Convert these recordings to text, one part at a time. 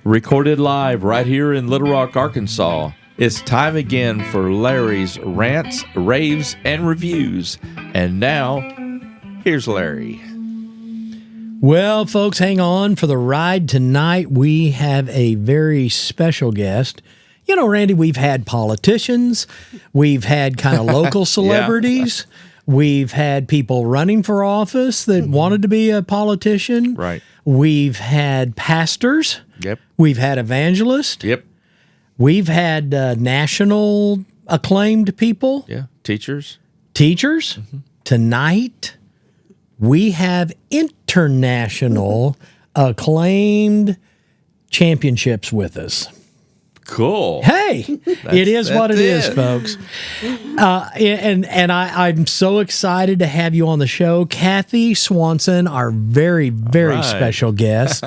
Recorded live right here in Little Rock, Arkansas. It's time again for Larry's Rants, Raves, and Reviews. And now, here's Larry. Well, folks, hang on for the ride tonight. We have a very special guest. You know, Randy, we've had politicians. We've had kind of local celebrities. We've had people running for office that wanted to be a politician. Right. We've had pastors. Yep. We've had evangelists. Yep. We've had national acclaimed people. Yeah. Teachers. Teachers. Mm-hmm. Tonight, we have international acclaimed championships with us. Cool. Hey, it is what it is, folks. And I'm so excited to have you on the show. Kathy Swanson, our very, very special guest.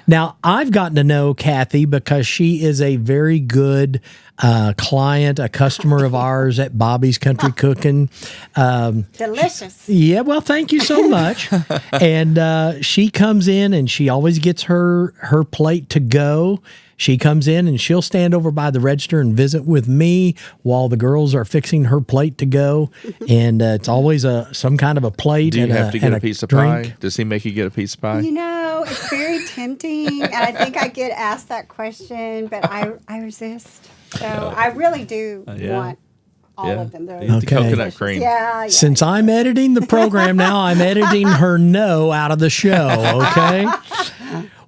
Now, I've gotten to know Kathy because she is a very good client, a customer of ours at Bobby's Country Cooking. Delicious. Yeah, well, thank you so much. And she comes in and she always gets her plate to go. She comes in and she'll stand over by the register and visit with me while the girls are fixing her plate to go. And it's always some kind of a plate. Do you and have to get a piece of drink. pie? Does he make you get a piece of pie? You know, it's very tempting, and I think I get asked that question, but I resist. So I really do want all of them. They're The coconut cream. Yeah. Since I'm editing the program now, I'm editing her no out of the show, okay?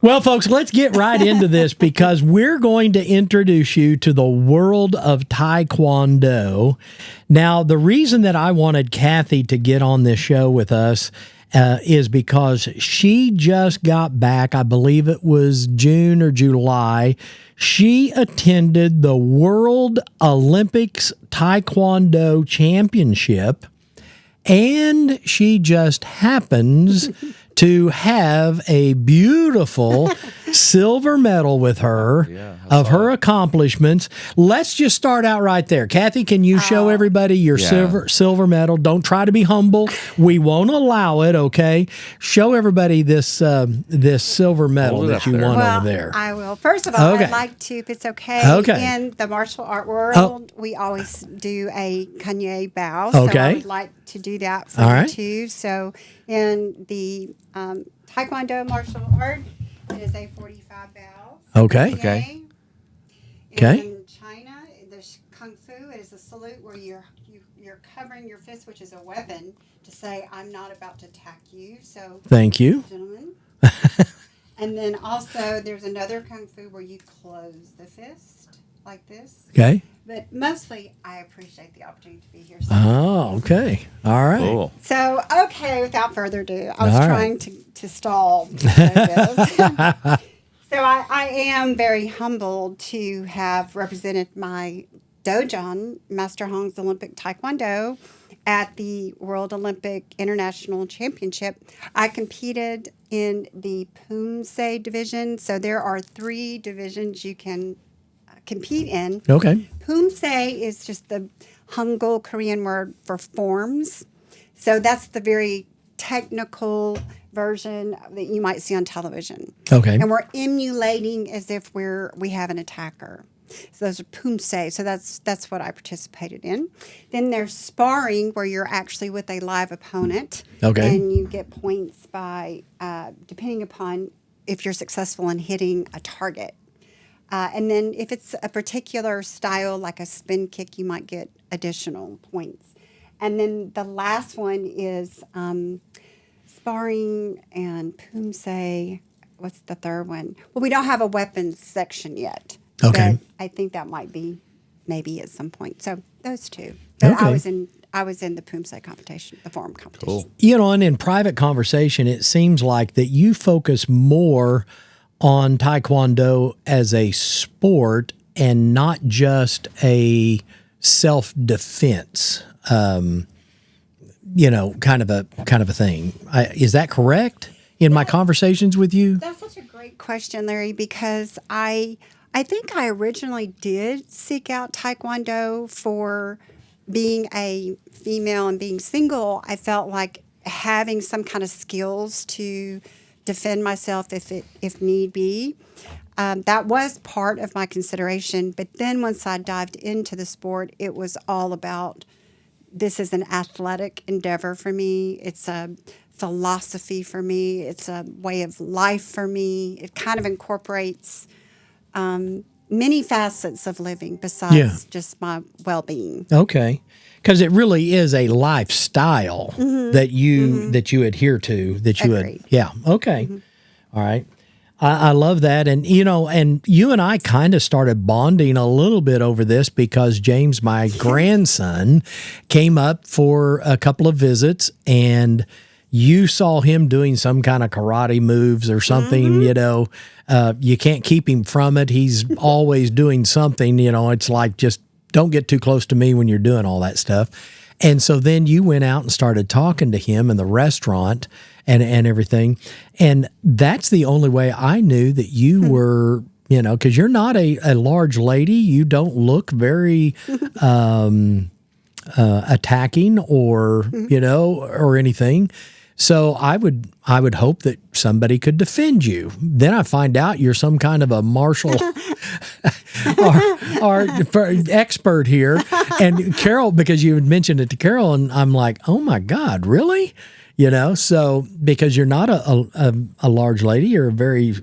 Well, folks, let's get right into this because we're going to introduce you to the world of Taekwondo. Now, the reason that I wanted Kathy to get on this show with us is because she just got back, I believe it was June or July. She attended the World Olympics Taekwondo Championship, and she just happens to have a beautiful silver medal with her of her accomplishments. Let's just start out right there. Kathy, can you show everybody your silver medal? Don't try to be humble. We won't allow it, okay? Show everybody this this silver medal that you won over there. I will. First of all, I'd like to, if it's okay, in the martial art world, we always do a kanye bow. So I would like to do that for you too. So in the Taekwondo martial art, it is a 45 bow. Okay. In China, there's Kung Fu. It is a salute where you're covering your fist, which is a weapon, to say, I'm not about to attack you. So thank you, gentlemen. And then also there's another Kung Fu where you close the fist like this. Okay. But mostly, I appreciate the opportunity to be here. Oh, okay. All right. Cool. So, okay, without further ado, I was trying to stall. So I am very humbled to have represented my dojon, Master Hong's Olympic Taekwondo, at the World Olympic International Championship. I competed in the Poomsae division. So there are 3 divisions you can compete in. Okay. Poomsae is just the Hangul Korean word for forms. So that's the very technical version that you might see on television. Okay. And we're emulating as if we have an attacker. So those are Poomsae. So that's what I participated in. Then there's sparring, where you're actually with a live opponent. Okay. And you get points by depending upon if you're successful in hitting a target. And then if it's a particular style, like a spin kick, you might get additional points. And then the last one is sparring and Poomsae. What's the third one? Well, we don't have a weapons section yet. Okay. But I think that might be maybe at some point. So those 2. But I was in the Poomsae competition, the forum competition. Cool. You know, and in private conversation, it seems like that you focus more on Taekwondo as a sport and not just a self-defense, you know, kind of a thing. Is that correct in my conversations with you? That's such a great question, Larry, because I think I originally did seek out Taekwondo for being a female and being single. I felt like having some kind of skills to defend myself if need be. That was part of my consideration. But then once I dived into the sport, it was all about, this is an athletic endeavor for me. It's a philosophy for me. It's a way of life for me. It kind of incorporates many facets of living besides just my well-being. Okay. Because it really is a lifestyle that you adhere to, Agreed. Okay. All right. I love that. And, and you and I kind of started bonding a little bit over this because James, my grandson, came up for a couple of visits, and you saw him doing some kind of karate moves or something, you can't keep him from it. He's always doing something, it's like, just don't get too close to me when you're doing all that stuff. And so then you went out and started talking to him in the restaurant and everything. And that's the only way I knew that you were, because you're not a large lady. You don't look very attacking or, or anything. So I would hope that somebody could defend you. Then I find out you're some kind of a martial or expert here. And Carol, because you had mentioned it to Carol, and I'm like, oh my God, really? So because you're not a large lady, you're a very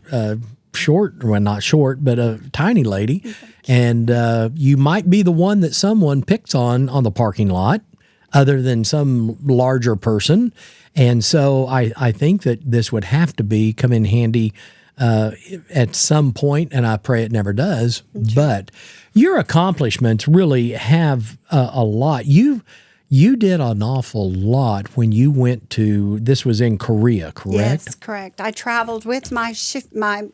short, well, not short, but a tiny lady. And you might be the one that someone picks on the parking lot other than some larger person. And so I think that this would have to come in handy at some point, and I pray it never does. But your accomplishments really have a lot. You did an awful lot when you went to, this was in Korea, correct? Yes, correct. I traveled with my 7M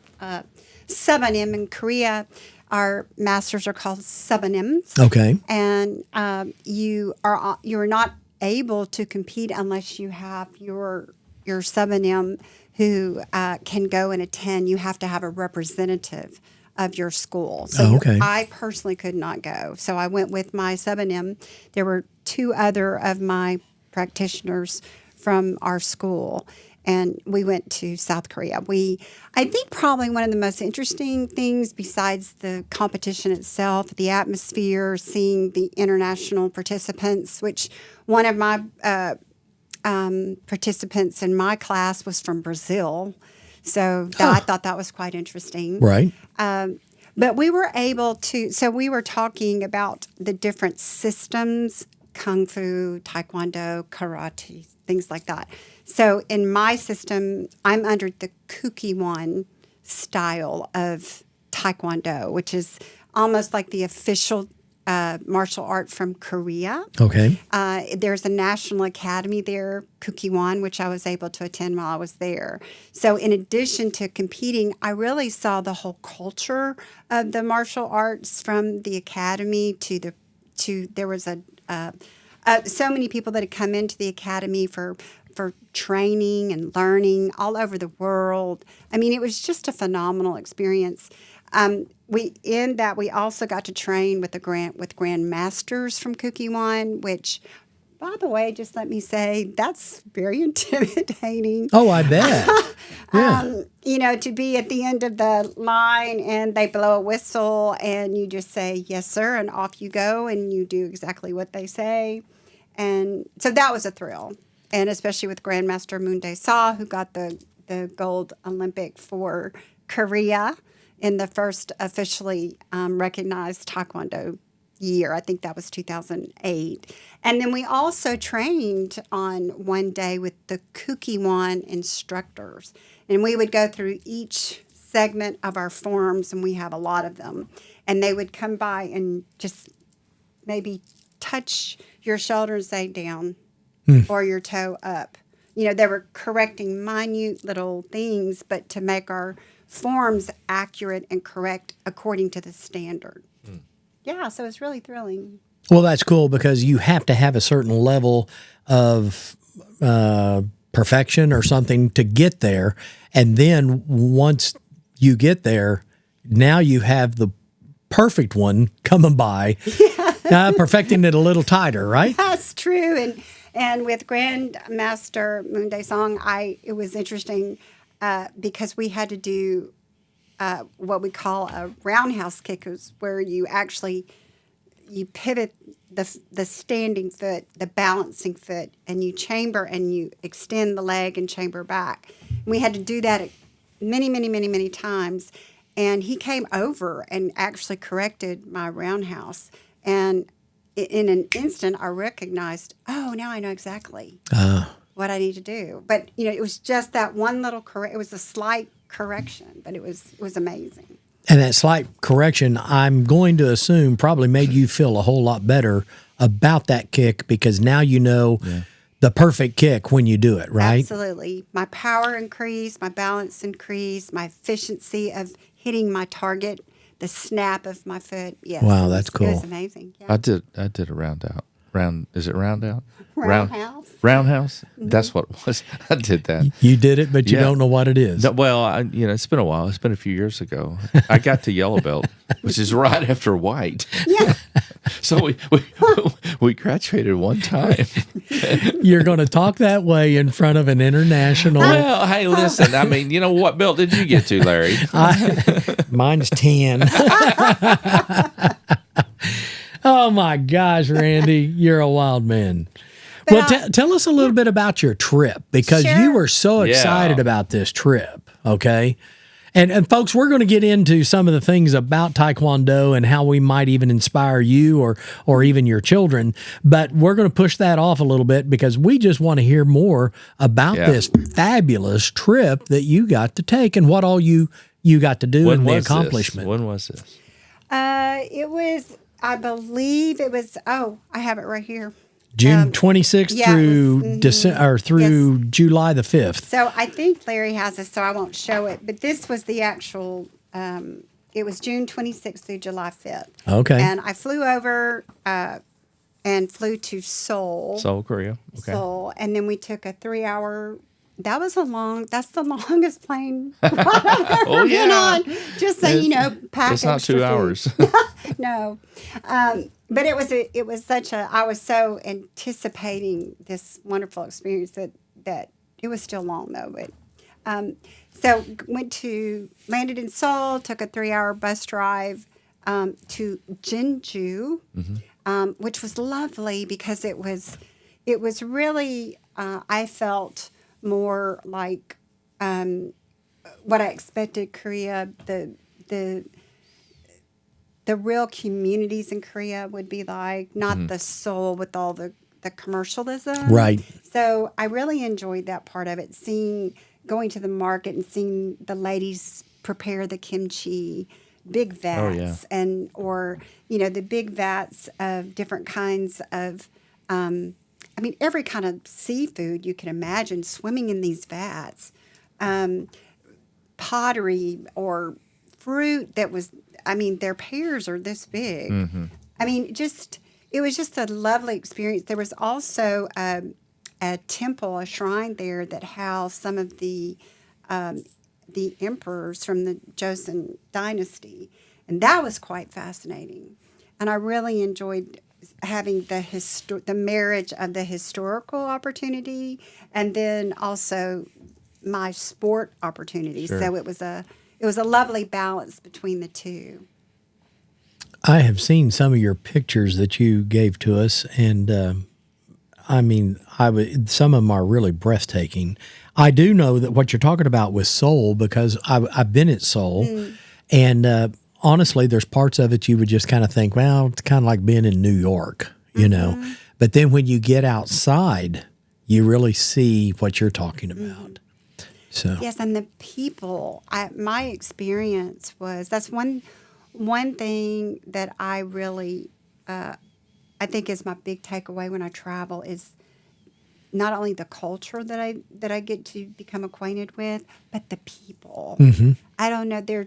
in Korea. Our masters are called 7Ms. Okay. And you're not able to compete unless you have your 7M who can go and attend. You have to have a representative of your school. So I personally could not go. So I went with my 7M. There were 2 other of my practitioners from our school, and we went to South Korea. I think probably one of the most interesting things besides the competition itself, the atmosphere, seeing the international participants, which one of my participants in my class was from Brazil. So I thought that was quite interesting. Right. But we were able to, so we were talking about the different systems, Kung Fu, Taekwondo, Karate, things like that. So in my system, I'm under the kukkiwon style of Taekwondo, which is almost like the official martial art from Korea. Okay. There's a national academy there, kukkiwon, which I was able to attend while I was there. So in addition to competing, I really saw the whole culture of the martial arts from the academy to there was so many people that had come into the academy for training and learning all over the world. I mean, it was just a phenomenal experience. We also got to train with grandmasters from kukkiwon, which, by the way, just let me say, that's very intimidating. Oh, I bet. Yeah. To be at the end of the line and they blow a whistle and you just say, yes, sir, and off you go and you do exactly what they say. And so that was a thrill. And especially with Grandmaster Moon Dae-sa, who got the gold Olympic for Korea in the first officially recognized Taekwondo year. I think that was 2008. And then we also trained on one day with the kukkiwon instructors. And we would go through each segment of our forms, and we have a lot of them. And they would come by and just maybe touch your shoulder and say down or your toe up. They were correcting minute little things, but to make our forms accurate and correct according to the standard. Yeah, so it's really thrilling. Well, that's cool because you have to have a certain level of perfection or something to get there. And then once you get there, now you have the perfect one coming by, perfecting it a little tighter, right? That's true. And with Grandmaster Moon Dae-song, it was interesting. because we had to do what we call a roundhouse kick, where you actually you pivot the standing foot, the balancing foot, and you chamber and you extend the leg and chamber back. And we had to do that many times. And he came over and actually corrected my roundhouse. And in an instant, I recognized, oh, now I know exactly what I need to do. But, it was just that one little it was a slight correction, but it was amazing. And that slight correction, I'm going to assume, probably made you feel a whole lot better about that kick, because now you know the perfect kick when you do it, right? Absolutely. My power increased, my balance increased, my efficiency of hitting my target, the snap of my foot. Yes. Wow, that's cool. It was amazing. Yeah. I did a round out. Is it round out? Roundhouse. Roundhouse? Mm-hmm. That's what it was. I did that. You did it, but you don't know what it is. No, well, it's been a while. It's been a few years ago. I got to yellow belt, which is right after white. Yeah. So we graduated one time. You're going to talk that way in front of an international. Well, hey, listen. I mean, what belt did you get to, Larry? Mine's 10. Oh, my gosh, Randy, you're a wild man. Well, tell us a little bit about your trip, because you were so excited about this trip, okay? And folks, we're going to get into some of the things about Taekwondo and how we might even inspire you or even your children, but we're going to push that off a little bit, because we just want to hear more about this fabulous trip that you got to take and what all you got to do and the accomplishment. When was this? It was, I believe it was, I have it right here. June 26th through December, through July the 5th. So I think Larry has this, so I won't show it. But this was the actual. It was June 26th through July 5th. Okay. And I flew over and flew to Seoul. Seoul, Korea. Okay. Seoul, and then we took a 3-hour. That's the longest plane ride I've ever been on. Just so you know, pack it's not 2 hours. No, but it was such a. I was so anticipating this wonderful experience that it was still long though. But so landed in Seoul, took a 3-hour bus drive to Jeonju, which was lovely because it was really I felt more like what I expected Korea, the real communities in Korea would be like, not the Seoul with all the commercialism. Right. So I really enjoyed that part of it, going to the market and seeing the ladies prepare the kimchi, big vats, or the big vats of different kinds of every kind of seafood you can imagine swimming in these vats. Pottery or fruit that was, their pears are this big. Mm-hmm. It was just a lovely experience. There was also a temple, a shrine there that housed some of the emperors from the Joseon dynasty. And that was quite fascinating. And I really enjoyed having the marriage of the historical opportunity and then also my sport opportunity. Sure. So it was a lovely balance between the two. I have seen some of your pictures that you gave to us, and some of them are really breathtaking. I do know that what you're talking about with Seoul, because I've been at Seoul, and honestly, there's parts of it you would just kind of think, well, it's kind of like being in New York, you know. But then when you get outside, you really see what you're talking about. So yes, and the people. My experience was that's one thing that I really I think is my big takeaway when I travel is not only the culture that I get to become acquainted with, but the people. Mm-hmm. I don't know, they're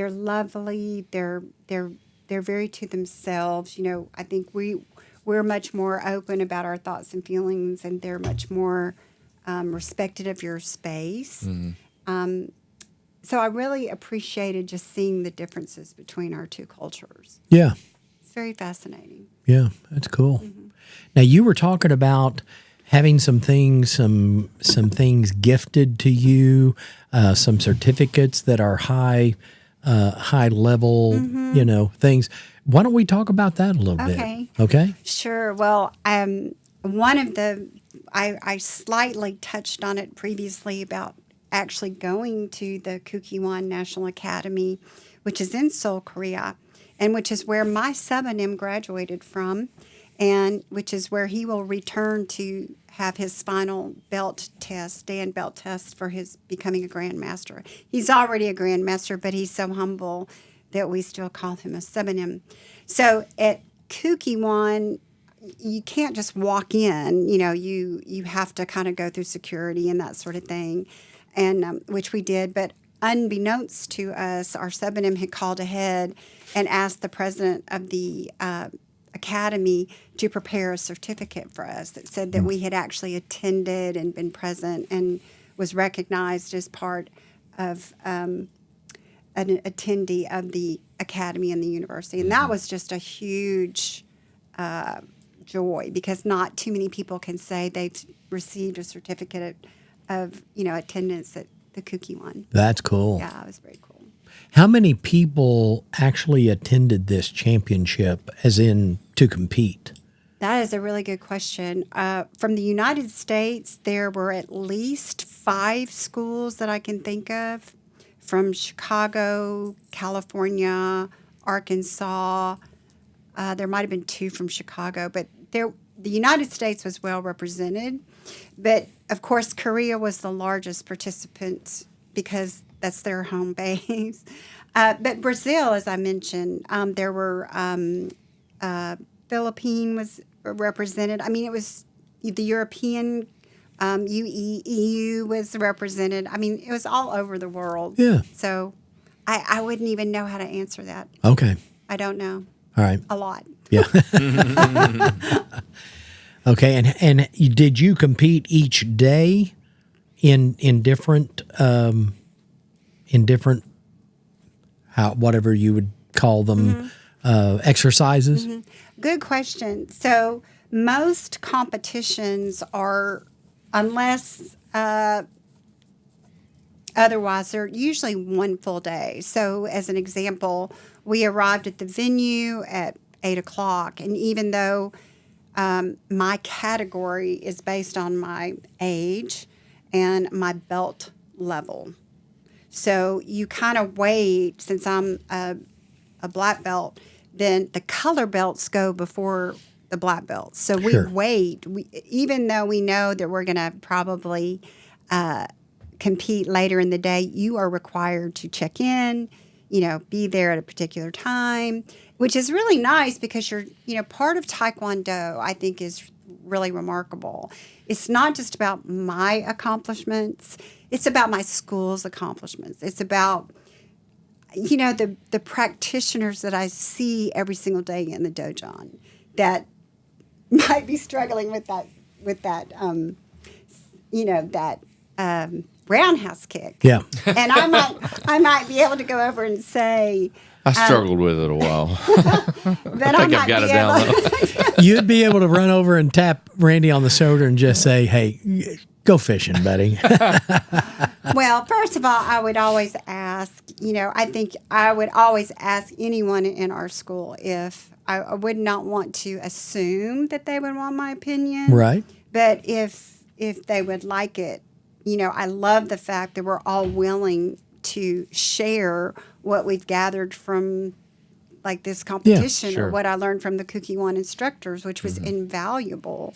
lovely. They're very to themselves. I think we're much more open about our thoughts and feelings, and they're much more respected of your space. Mm-hmm. So I really appreciated just seeing the differences between our two cultures. Yeah. It's very fascinating. Yeah, that's cool. Mm-hmm. Now, you were talking about, having some things gifted to you, some certificates that are high level, things. Why don't we talk about that a little bit? Okay. Sure. Well, one of I slightly touched on it previously about actually going to the Kukkiwon National Academy, which is in Seoul, Korea, and which is where my sub-NM graduated from, and which is where he will return to have his final belt test, Dan belt test, for his becoming a grandmaster. He's already a grandmaster, but he's so humble that we still call him a sub-NM. So at Kukkiwon, you can't just walk in. You have to kind of go through security and that sort of thing, and which we did. But unbeknownst to us, our sub-NM had called ahead and asked the president of the academy to prepare a certificate for us that said that we had actually attended and been present and was recognized as part of an attendee of the academy and the university. And that was just a huge joy, because not too many people can say they've received a certificate of attendance at the Kukkiwon. That's cool. Yeah, it was very cool. How many people actually attended this championship, as in to compete? That is a really good question. From the United States, there were at least 5 schools that I can think of, from Chicago, California, Arkansas. There might have been 2 from Chicago, but the United States was well represented. But, of course, Korea was the largest participant because that's their home base. But Brazil, as I mentioned, there were Philippines was represented. I mean, it was the European EU was represented. I mean, it was all over the world. Yeah. So I wouldn't even know how to answer that. Okay. I don't know. All right. A lot. Yeah. Okay. And did you compete each day in different whatever you would call them, exercises? Mm-hmm. Good question. So most competitions are, unless otherwise, they're usually one full day. So as an example, we arrived at the venue at 8 o'clock. And even though my category is based on my age and my belt level, so you kind of wait, since I'm a black belt, then the color belts go before the black belts. So we wait. Even though we know that we're going to probably compete later in the day, you are required to check in, be there at a particular time, which is really nice because you're, part of Taekwondo, I think, is really remarkable. It's not just about my accomplishments. It's about my school's accomplishments. It's about, the practitioners that I see every single day in the dojo that might be struggling with that roundhouse kick. Yeah. And I might be able to go over and say, I struggled with it a while. But I think I've got it down though. You'd be able to run over and tap Randy on the shoulder and just say, "Hey, go fishing, buddy." Well, first of all, I would always ask, I think I would always ask anyone in our school if I would not want to assume that they would want my opinion. Right. But if they would like it, I love the fact that we're all willing to share what we've gathered from like this competition or what I learned from the Kukkiwon instructors, which was invaluable.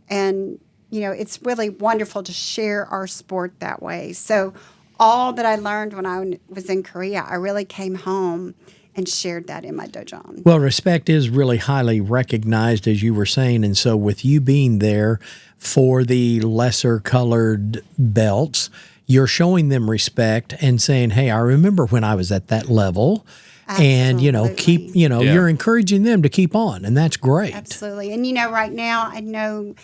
And, it's really wonderful to share our sport that way. So all that I learned when I was in Korea, I really came home and shared that in my dojo. Well, respect is really highly recognized, as you were saying. And so with you being there for the lesser colored belts, you're showing them respect and saying, "Hey, I remember when I was at that level." Absolutely. And, keep, you're encouraging them to keep on. And that's great. Absolutely. And, right now, I know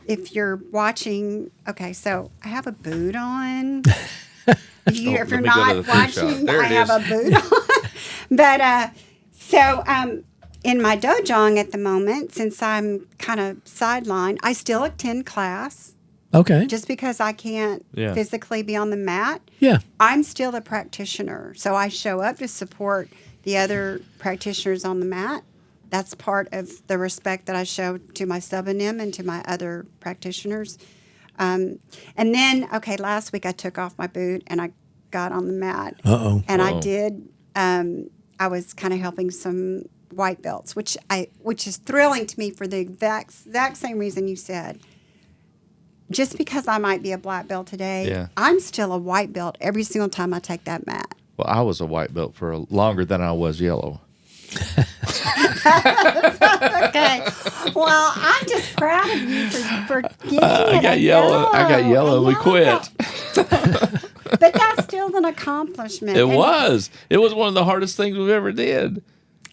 if you're watching, okay, so I have a boot on. If you're not watching, I have a boot on. But in my dojang at the moment, since I'm kind of sidelined, I still attend class. Okay. Just because I can't physically be on the mat, I'm still a practitioner. So I show up to support the other practitioners on the mat. That's part of the respect that I show to my sub-NM and to my other practitioners. And then, last week I took off my boot and I got on the mat. And I did, I was kind of helping some white belts, which is thrilling to me for the exact same reason you said. Just because I might be a black belt today, I'm still a white belt every single time I take that mat. Well, I was a white belt for longer than I was yellow. Okay. Well, I'm just proud of you for getting it. I got yellow. We quit. But that's still an accomplishment. It was one of the hardest things we've ever did.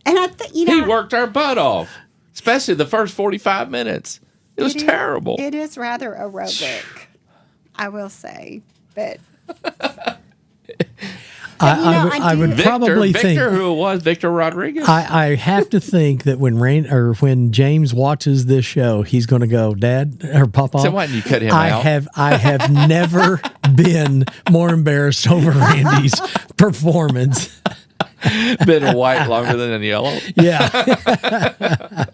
And he worked our butt off, especially the first 45 minutes. It was terrible. It is rather aerobic, I will say. But I would probably think Victor, who it was, Victor Rodriguez. I have to think that when James watches this show, he's going to go, Dad or Papa. So why didn't you cut him out? I have never been more embarrassed over Randy's performance. Been a white longer than a yellow. Yeah.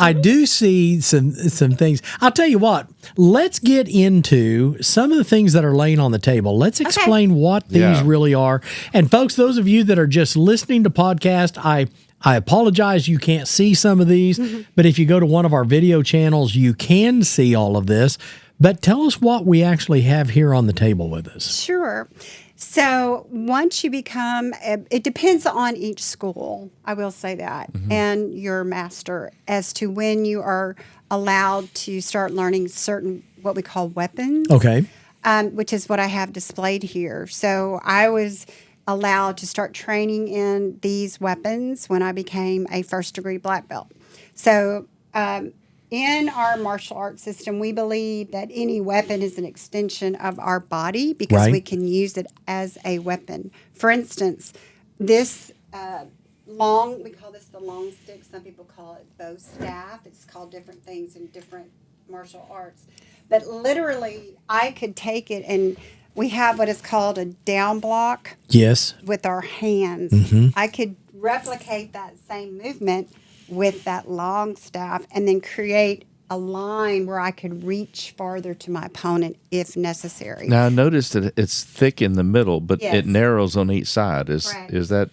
I do see some things. I'll tell you what, let's get into some of the things that are laying on the table. Let's explain what these really are. And folks, those of you that are just listening to podcast, I apologize you can't see some of these, but if you go to one of our video channels, you can see all of this. But tell us what we actually have here on the table with us. Sure. So once you become, it depends on each school, I will say that, and your master as to when you are allowed to start learning certain, what we call weapons. Okay. Which is what I have displayed here. So I was allowed to start training in these weapons when I became a first-degree black belt. So in our martial arts system, we believe that any weapon is an extension of our body because we can use it as a weapon. For instance, this we call this the long stick. Some people call it bow staff. It's called different things in different martial arts. But literally, I could take it and we have what is called a down block. Yes. With our hands. I could replicate that same movement with that long staff and then create a line where I could reach farther to my opponent if necessary. Now, I noticed that it's thick in the middle, but it narrows on each side. Is that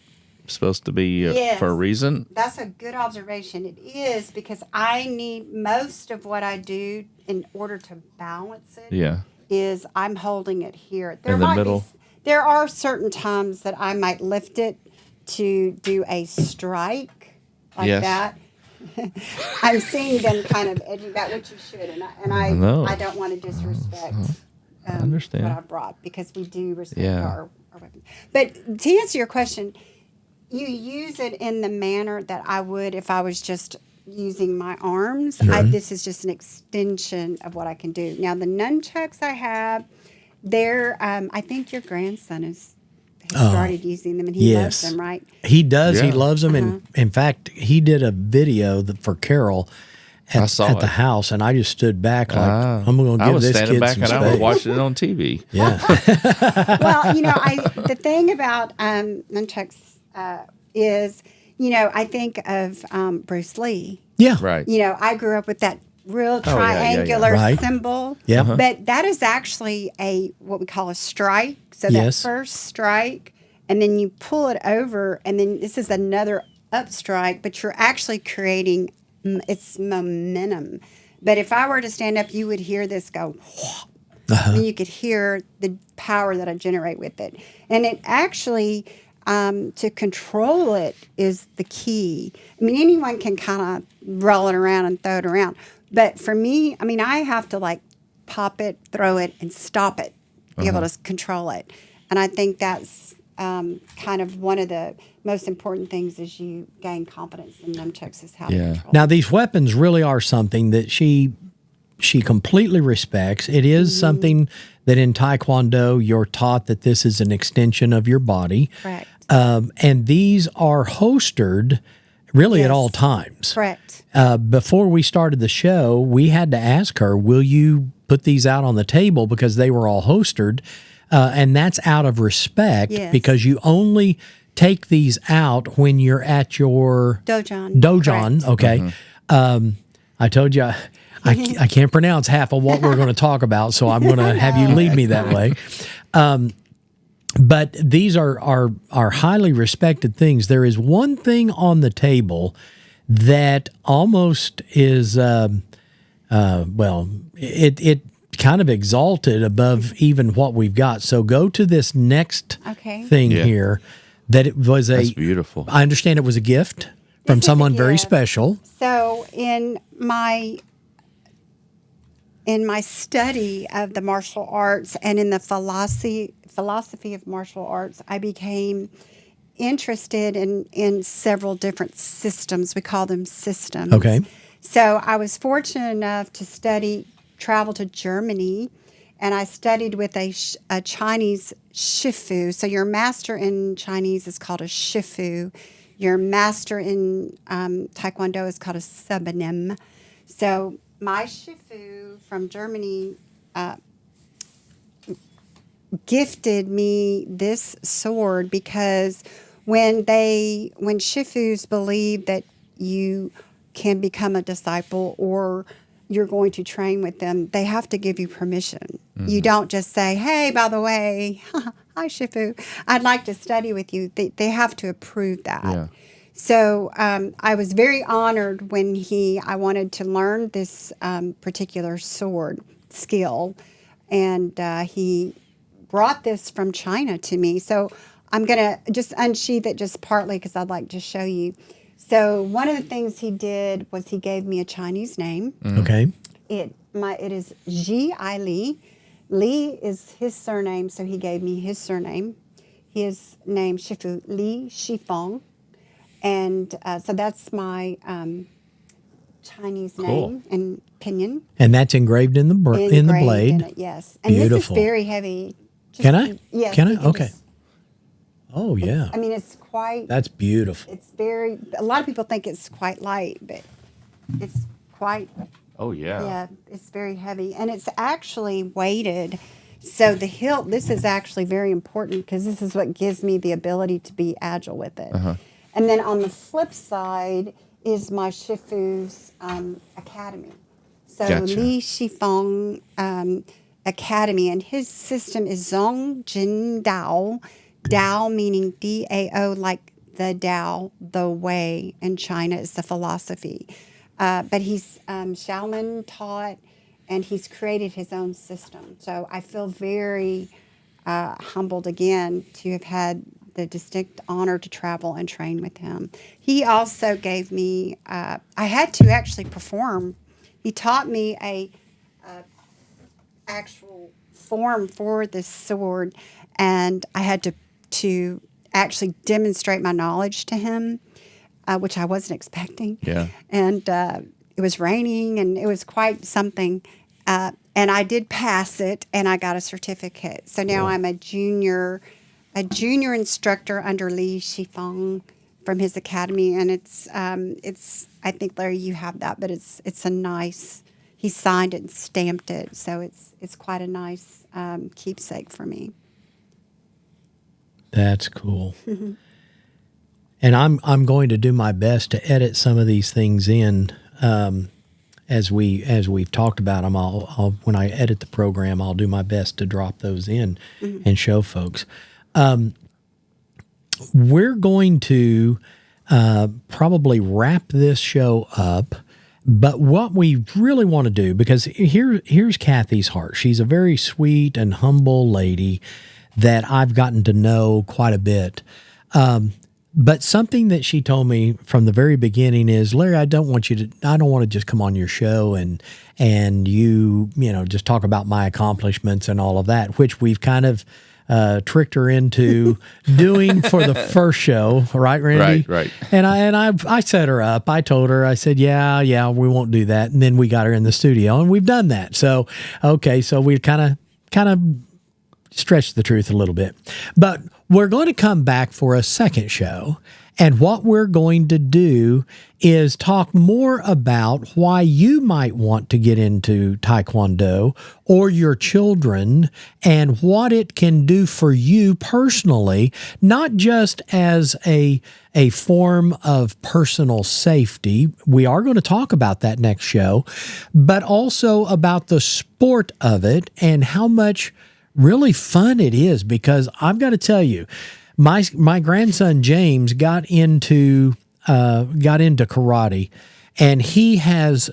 supposed to be for a reason? That's a good observation. It is because I need most of what I do in order to balance it. Yeah. Is I'm holding it here. In the middle. There are certain times that I might lift it to do a strike. Like that. I'm seeing them kind of edging back, which you should, and I don't want to disrespect I understand what I brought because we do respect our weapons. But to answer your question, you use it in the manner that I would if I was just using my arms. This is just an extension of what I can do. Now the nunchucks I have, they're I think your grandson has started using them, and he loves them, right? He does. He loves them. And in fact, he did a video for Carol at the house, and I just stood back like, I'm going to give this kid some space. I was standing back and I was watching it on TV. Yeah. Well, the thing about nunchucks is, I think of Bruce Lee. Yeah. Right. I grew up with that real triangular symbol. Yeah. But that is actually what we call a strike. So that first strike, and then you pull it over, and then this is another up strike, but you're actually creating its momentum. But if I were to stand up, you would hear this go, and you could hear the power that I generate with it. And it actually, to control it is the key. I mean, anyone can kind of roll it around and throw it around. But for me, I have to pop it, throw it, and stop it, be able to control it. And I think that's kind of one of the most important things as you gain confidence in nunchucks is how to control Now, it. these weapons really are something that she completely respects. It is something that in Taekwondo, you're taught that this is an extension of your body. Correct. And these are holstered really at all times. Correct. Before we started the show, we had to ask her, will you put these out on the table because they were all holstered? And that's out of respect because you only take these out when you're at your dojon. Correct. Okay. I told you I can't pronounce half of what we're going to talk about, so I'm going to have you lead me that way. But these are highly respected things. There is one thing on the table that almost is, it kind of exalted above even what we've got. So go to this next thing here. That it was That's beautiful. I understand it was a gift from someone very special. So in my study of the martial arts and in the philosophy of martial arts, I became interested in several different systems. We call them systems. Okay. So I was fortunate enough to travel to Germany, and I studied with a Chinese shifu. So your master in Chinese is called a shifu. Your master in Taekwondo is called a sabanim. So my shifu from Germany gifted me this sword because when shifus believe that you can become a disciple or you're going to train with them, they have to give you permission. You don't just say, hey, by the way, hi, Shifu, I'd like to study with you. They have to approve that. Yeah. So I was very honored when I wanted to learn this particular sword skill, and he brought this from China to me. So I'm going to just unsheath it just partly because I'd like to show you. So one of the things he did was he gave me a Chinese name. Okay. It is Ji I Li. Li is his surname, so he gave me his surname. His name, Shifu Li Shifeng. And so that's my Chinese name in pinyin. And that's engraved in the blade. In it, yes. And beautiful. This is very heavy. Can I? Yes. Can I? Okay. Oh, yeah. I mean, it's quite... That's beautiful. It's very... A lot of people think it's quite light, but it's quite... Oh, yeah. Yeah, it's very heavy. And it's actually weighted. So the hilt, this is actually very important because this is what gives me the ability to be agile with it. And then on the flip side is my Shifu's academy. So Li Shifeng Academy, and his system is Zong Jin Dao. Dao meaning D-A-O, like the Dao, the way in China is the philosophy. But he's Shaolin taught, and he's created his own system. So I feel very humbled again to have had the distinct honor to travel and train with him. He also gave me, I had to actually perform. He taught me a actual form for this sword, and I had to actually demonstrate my knowledge to him, which I wasn't expecting. Yeah. And it was raining, and it was quite something. And I did pass it, and I got a certificate. So now I'm a junior instructor under Li Shifeng from his academy, and it's I think, Larry, you have that, but it's a nice. He signed it and stamped it, so it's quite a nice keepsake for me. That's cool. And I'm going to do my best to edit some of these things in as we've talked about them. I'll when I edit the program, I'll do my best to drop those in and show folks. We're going to probably wrap this show up. But what we really want to do, because here's Kathy's heart. She's a very sweet and humble lady that I've gotten to know quite a bit. But something that she told me from the very beginning is, Larry, I don't want to just come on your show and you just talk about my accomplishments and all of that, which we've kind of tricked her into doing for the first show, right, Randy? Right. And I set her up. I told her, I said, yeah, we won't do that. And then we got her in the studio, and we've done that. So, okay, so we kind of stretch the truth a little bit. But we're going to come back for a second show. And what we're going to do is talk more about why you might want to get into Taekwondo or your children and what it can do for you personally, not just as a form of personal safety. We are going to talk about that next show, but also about the sport of it and how much really fun it is, because I've got to tell you, my grandson James got into karate, and he has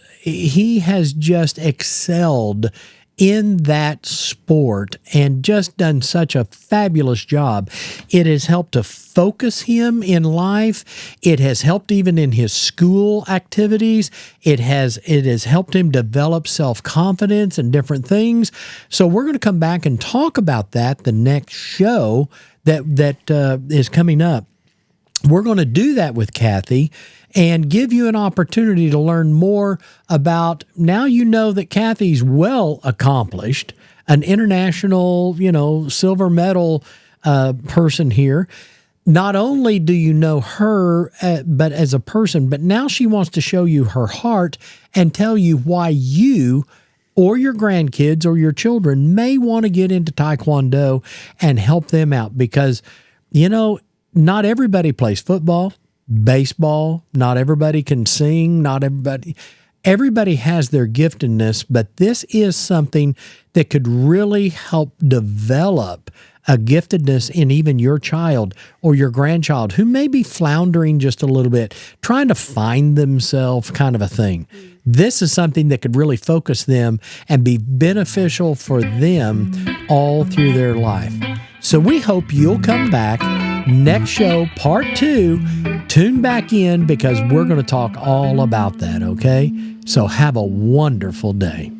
just excelled in that sport and just done such a fabulous job. It has helped to focus him in life. It has helped even in his school activities. It has helped him develop self-confidence and different things. So we're going to come back and talk about that the next show that is coming up. We're going to do that with Kathy and give you an opportunity to learn more about, now you know that Kathy's well accomplished, an international, silver medal person here. Not only do you know her, but as a person, but now she wants to show you her heart and tell you why you or your grandkids or your children may want to get into Taekwondo and help them out, because, not everybody plays football, baseball, not everybody can sing, everybody has their giftedness, but this is something that could really help develop a giftedness in even your child or your grandchild who may be floundering just a little bit, trying to find themselves, kind of a thing. This is something that could really focus them and be beneficial for them all through their life. So we hope you'll come back next show, part 2. Tune back in, because we're going to talk all about that, okay? So have a wonderful day.